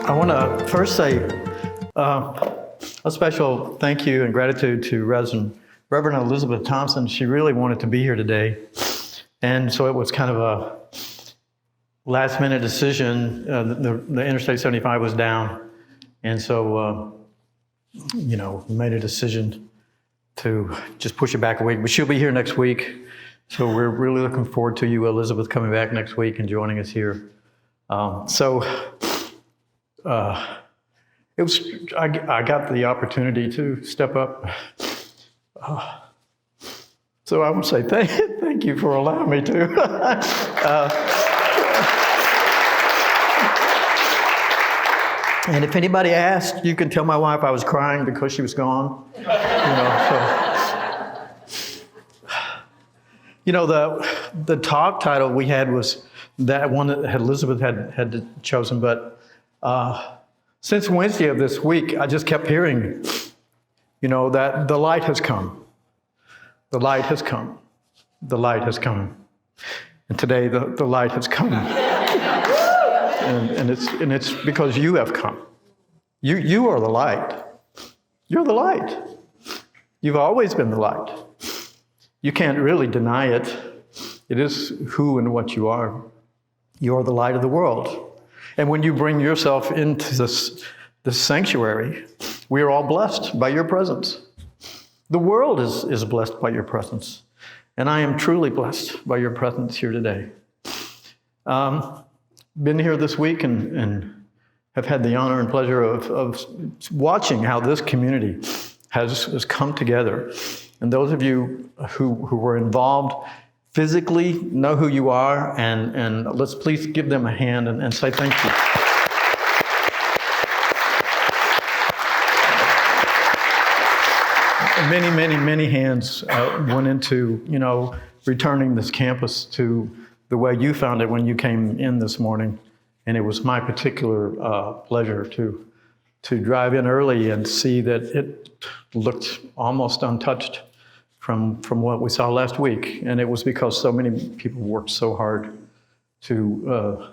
I want to first say a special thank you and gratitude to Reverend Elizabeth Thompson. She really wanted to be here today. And so it was kind of a last minute decision. The Interstate 75 was down. And so, we made a decision to just push it back a week. But she'll be here next week. So we're really looking forward to you, Elizabeth, coming back next week and joining us here. I got the opportunity to step up. So I want to say thank you for allowing me to. And if anybody asks, you can tell my wife I was crying because she was gone. The talk title we had was that one that Elizabeth had chosen, but since Wednesday of this week, I just kept hearing, that the light has come. The light has come. The light has come. And today the light has come. and it's because you have come. You are the light. You're the light. You've always been the light. You can't really deny it. It is who and what you are. You are the light of the world. And when you bring yourself into this sanctuary, we are all blessed by your presence. The world is blessed by your presence. And I am truly blessed by your presence here today. Been here this week and have had the honor and pleasure of watching how this community has come together. And those of you who were involved physically know who you are, and let's please give them a hand and say thank you. Many hands went into, returning this campus to the way you found it when you came in this morning. And it was my particular pleasure to drive in early and see that it looked almost untouched from what we saw last week. And it was because so many people worked so hard to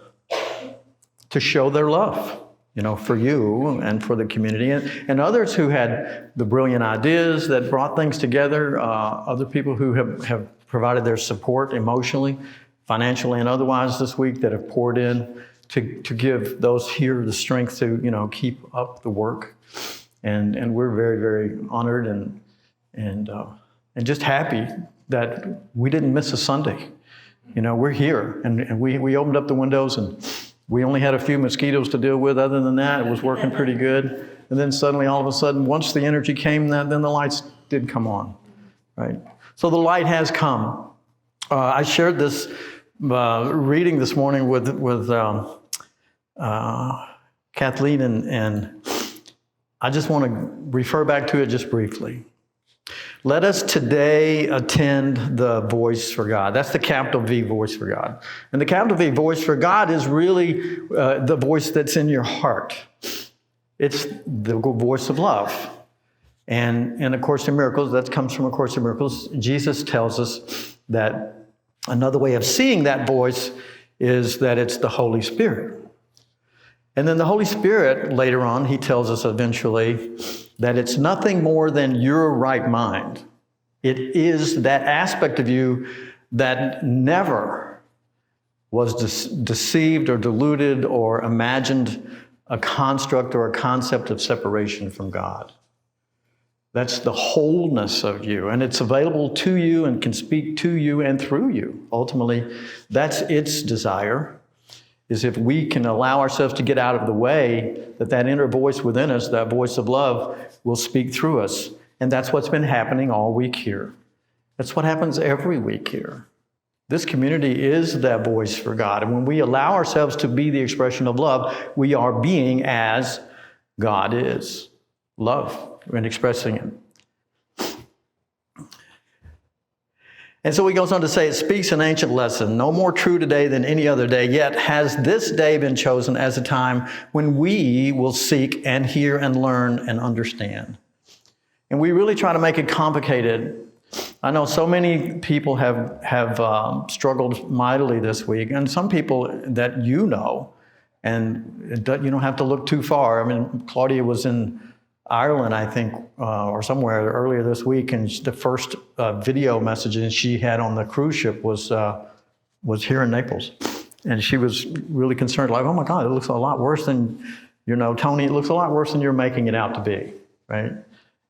show their love, for you and for the community. And others who had the brilliant ideas that brought things together, other people who have provided their support emotionally, financially, and otherwise this week that have poured in to give those here the strength to, keep up the work. And we're very, very honored and just happy that we didn't miss a Sunday. We're here, and we opened up the windows, and we only had a few mosquitoes to deal with. Other than that, it was working pretty good. And then suddenly, all of a sudden, once the energy came, then the lights did come on, right? So the light has come. I shared this reading this morning with Kathleen, and I just want to refer back to it just briefly. Let us today attend the voice for God. That's the capital V voice for God. And the capital V voice for God is really the voice that's in your heart. It's the voice of love. And in A Course in Miracles, that comes from A Course in Miracles, Jesus tells us that another way of seeing that voice is that it's the Holy Spirit. And then the Holy Spirit, later on, he tells us eventually that it's nothing more than your right mind. It is that aspect of you that never was deceived or deluded or imagined a construct or a concept of separation from God. That's the wholeness of you, and it's available to you and can speak to you and through you. Ultimately, that's its desire, is if we can allow ourselves to get out of the way, that inner voice within us, that voice of love, will speak through us. And that's what's been happening all week here. That's what happens every week here. This community is that voice for God. And when we allow ourselves to be the expression of love, we are being as God is. Love, and expressing it. And so he goes on to say, it speaks an ancient lesson, no more true today than any other day, yet has this day been chosen as a time when we will seek and hear and learn and understand. And we really try to make it complicated. I know so many people have struggled mightily this week, and some people that And you don't have to look too far. I mean, Claudia was in Ireland, I think, or somewhere earlier this week, and the first video messages she had on the cruise ship was here in Naples. And she was really concerned, like, oh my God, it looks a lot worse than, Tony, it looks a lot worse than you're making it out to be, right?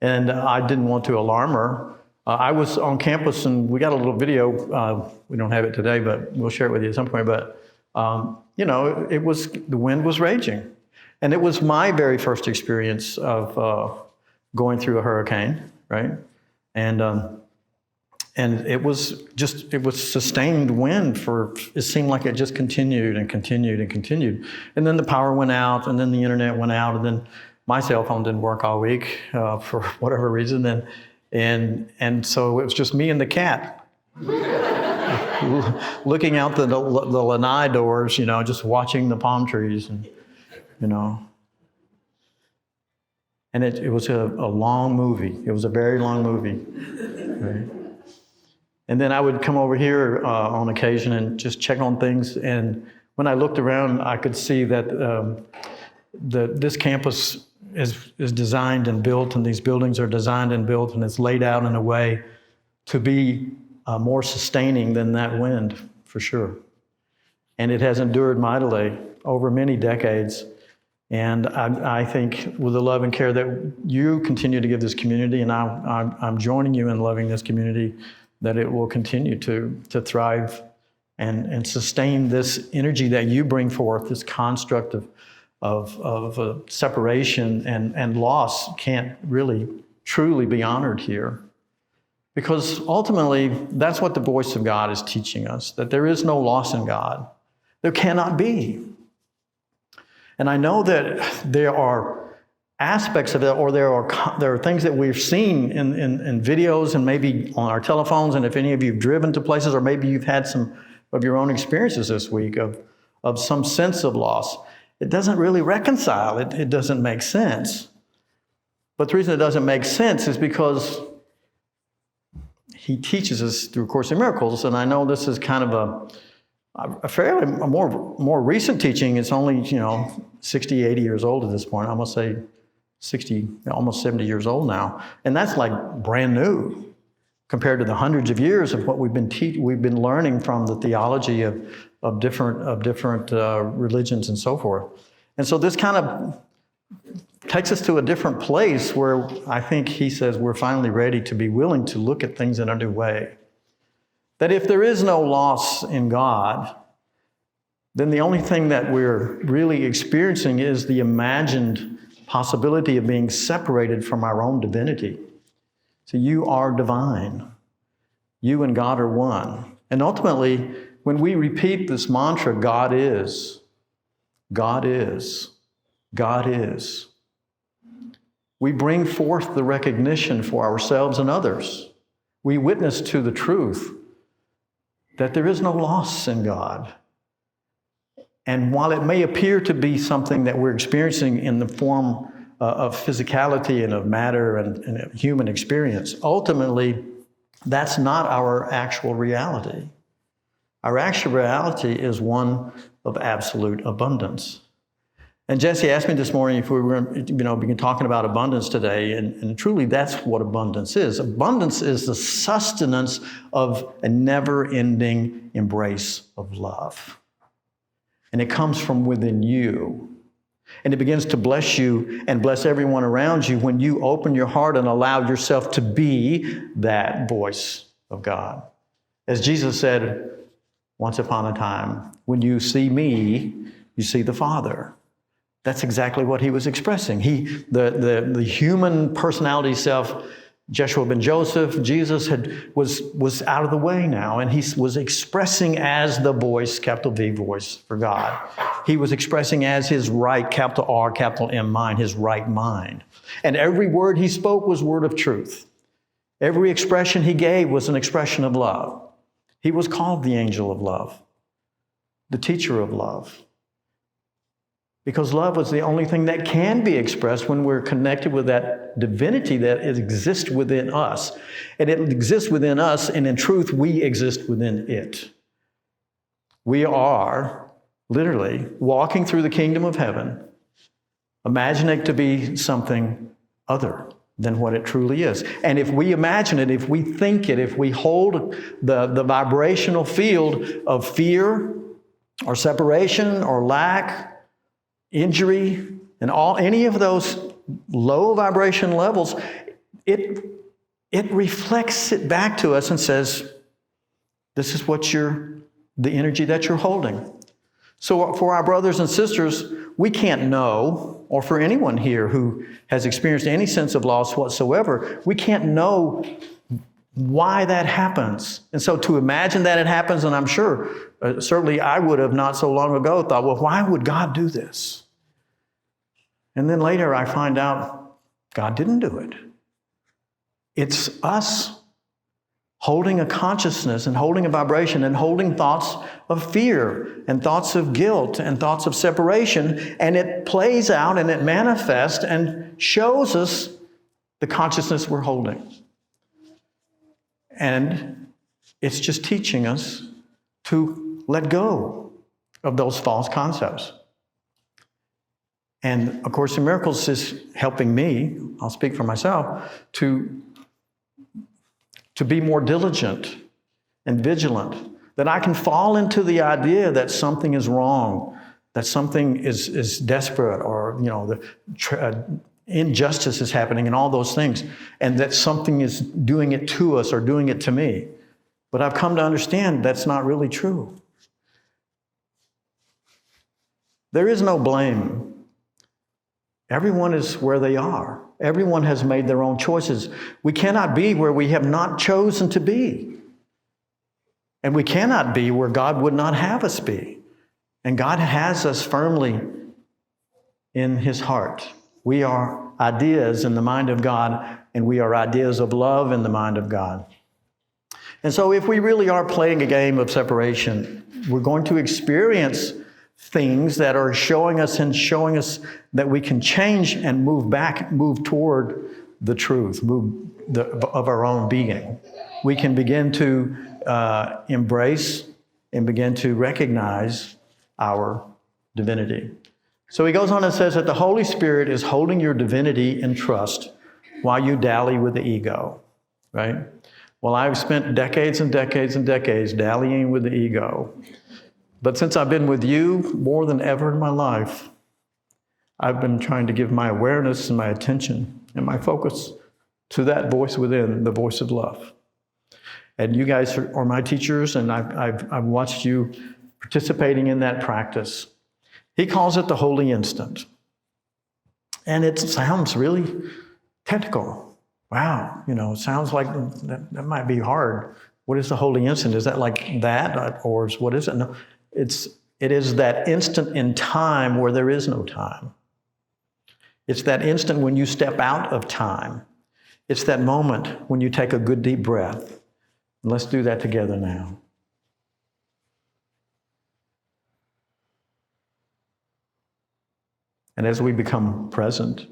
And I didn't want to alarm her. I was on campus, and we got a little video. We don't have it today, but we'll share it with you at some point. But, the wind was raging. And it was my very first experience of going through a hurricane, right? And it was sustained wind it seemed like it just continued and continued and continued. And then the power went out, and then the internet went out, and then my cell phone didn't work all week for whatever reason. And so it was just me and the cat looking out the lanai doors, just watching the palm trees and, And it was a long movie. It was a very long movie. Right? And then I would come over here on occasion and just check on things. And when I looked around, I could see that this campus is designed and built, and these buildings are designed and built, and it's laid out in a way to be more sustaining than that wind, for sure. And it has endured mightily over many decades. And I think with the love and care that you continue to give this community, and I'm joining you in loving this community, that it will continue to thrive and sustain this energy that you bring forth, this construct of separation and loss can't really truly be honored here. Because ultimately, that's what the voice of God is teaching us, that there is no loss in God. There cannot be. And I know that there are aspects of it, or there are things that we've seen in videos and maybe on our telephones, and if any of you have driven to places, or maybe you've had some of your own experiences this week of some sense of loss. It doesn't really reconcile. It doesn't make sense. But the reason it doesn't make sense is because he teaches us through A Course in Miracles, and I know this is kind of a fairly more recent teaching. It's only 60, 80 years old at this point. I'm gonna say 60, almost 70 years old now, and that's like brand new compared to the hundreds of years of what we've been learning from the theology of different religions and so forth. And so this kind of takes us to a different place where I think he says we're finally ready to be willing to look at things in a new way. That if there is no loss in God, then the only thing that we're really experiencing is the imagined possibility of being separated from our own divinity. So you are divine. You and God are one. And ultimately, when we repeat this mantra, God is, God is, God is, we bring forth the recognition for ourselves and others. We witness to the truth that there is no loss in God. And while it may appear to be something that we're experiencing in the form of physicality and of matter and human experience, ultimately, that's not our actual reality. Our actual reality is one of absolute abundance. And Jesse asked me this morning if we were begin talking about abundance today, and truly that's what abundance is. Abundance is the sustenance of a never-ending embrace of love. And it comes from within you. And it begins to bless you and bless everyone around you when you open your heart and allow yourself to be that voice of God. As Jesus said once upon a time, when you see me, you see the Father. That's exactly what he was expressing. The human personality self, Jeshua ben Joseph, Jesus was out of the way now, and he was expressing as the voice, capital V voice for God. He was expressing as his right, capital R, capital M mind, his right mind. And every word he spoke was word of truth. Every expression he gave was an expression of love. He was called the angel of love, the teacher of love. Because love was the only thing that can be expressed when we're connected with that divinity that exists within us. And it exists within us, and in truth, we exist within it. We are literally, walking through the kingdom of heaven, imagine it to be something other than what it truly is. And if we imagine it, if we think it, if we hold the vibrational field of fear or separation or lack, injury, and any of those low vibration levels, it reflects it back to us and says, this is what the energy that you're holding. So for our brothers and sisters, we can't know, or for anyone here who has experienced any sense of loss whatsoever, we can't know why that happens. And so to imagine that it happens, and I'm sure, certainly I would have not so long ago thought, well, why would God do this? And then later I find out God didn't do it. It's us holding a consciousness and holding a vibration and holding thoughts of fear and thoughts of guilt and thoughts of separation, and it plays out and it manifests and shows us the consciousness we're holding. And it's just teaching us to let go of those false concepts. And A Course in Miracles is helping me, I'll speak for myself, to be more diligent and vigilant, that I can fall into the idea that something is wrong, that something is desperate, or injustice is happening and all those things, and that something is doing it to us or doing it to me. But I've come to understand that's not really true. There is no blame. Everyone is where they are. Everyone has made their own choices. We cannot be where we have not chosen to be. And we cannot be where God would not have us be. And God has us firmly in His heart. We are ideas in the mind of God, and we are ideas of love in the mind of God. And so if we really are playing a game of separation, we're going to experience things that are showing us that we can change and move toward the truth, of our own being. We can begin to embrace and begin to recognize our divinity. So he goes on and says that the Holy Spirit is holding your divinity in trust while you dally with the ego, right? Well, I've spent decades and decades and decades dallying with the ego. But since I've been with you more than ever in my life, I've been trying to give my awareness and my attention and my focus to that voice within, the voice of love. And you guys are my teachers, and I've watched you participating in that practice. He calls it the holy instant. And it sounds really technical. Wow, it sounds like that might be hard. What is the holy instant? Is that like that, or what is it? No. It is that instant in time where there is no time. It's that instant when you step out of time. It's that moment when you take a good deep breath. And let's do that together now. And as we become present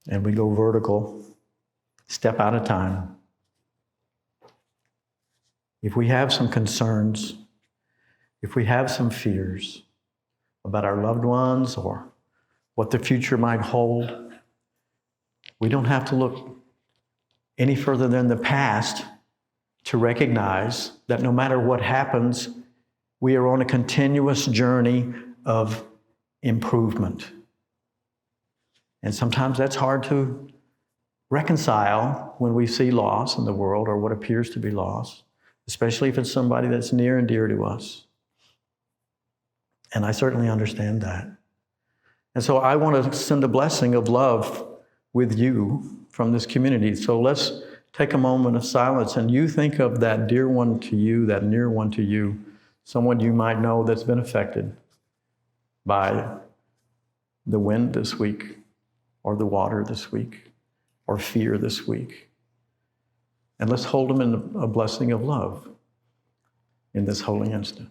and we go vertical, step out of time. If we have some concerns, if we have some fears about our loved ones or what the future might hold, we don't have to look any further than the past to recognize that no matter what happens, we are on a continuous journey of improvement. And sometimes that's hard to reconcile when we see loss in the world or what appears to be loss, especially if it's somebody that's near and dear to us. And I certainly understand that. And so I want to send a blessing of love with you from this community. So let's take a moment of silence, and you think of that dear one to you, that near one to you, someone you might know that's been affected by the wind this week, or the water this week, or fear this week. And let's hold them in a blessing of love in this holy instant.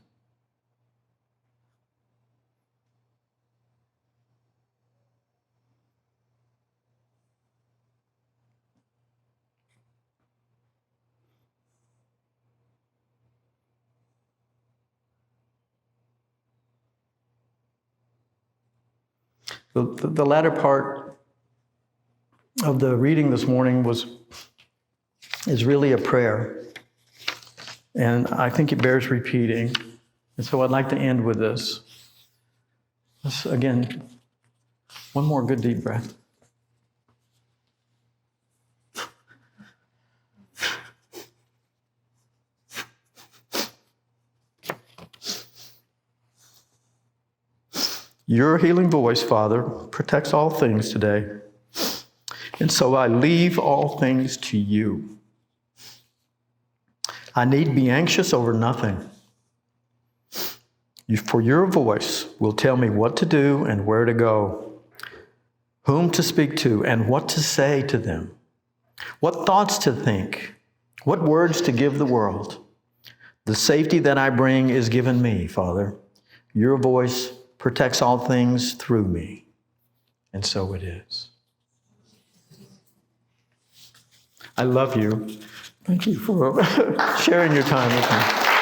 The latter part of the reading this morning is really a prayer. And I think it bears repeating. And so I'd like to end with this. Again, one more good deep breath. Your healing voice, Father, protects all things today. And so I leave all things to you. I need be anxious over nothing. For your voice will tell me what to do and where to go, whom to speak to and what to say to them, what thoughts to think, what words to give the world. The safety that I bring is given me, Father. Your voice protects all things through me. And so it is. I love you. Thank you for sharing your time with me.